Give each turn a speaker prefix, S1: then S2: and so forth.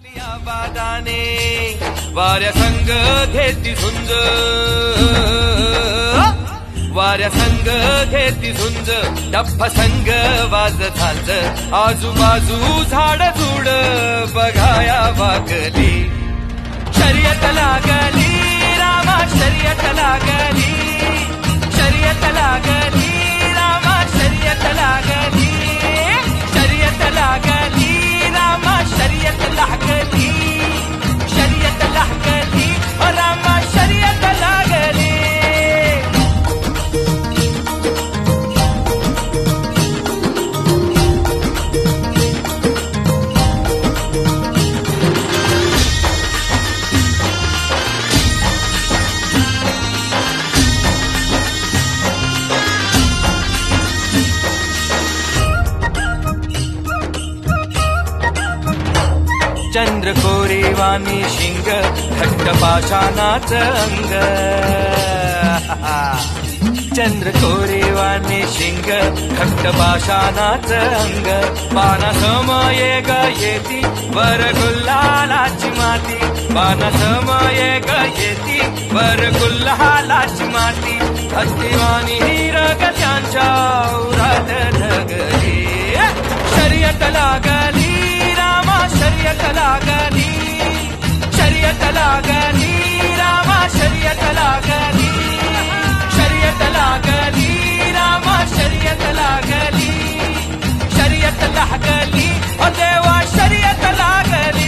S1: वादाने वाऱ्या संग घेती झुंज, वाऱ्या संग घेती झुंज, डफ्फा संग वाज झांज, आजूबाजू झाड झुड बघाया वागली. शर्यत लागली रामा शर्यत लागली, शर्यत लागली रामा शर्यत लागली, शर्यत लागली रामा शर्यत लागली, शर्यत लागली रामा शर्यत लागली. चंद्र कोरेवानी शिंग घट्ट पाषाणाच अंग, चंद्र कोरेवानी शिंग घट्ट पाषाणाच अंग, पाना समये ग येती वर गुल्हालाची माती, पाना समये ग येती वर गुल्हालाची माती, हत्तीवानी हिरग त्यांच्या उरात ढगली. शर्यत लागली रामा शर्यत लागली, शर्यत लागली रामा शर्यत लागली, शर्यत लागली रामा शर्यत लागली, शर्यत लागली ओ देवा शर्यत लागली.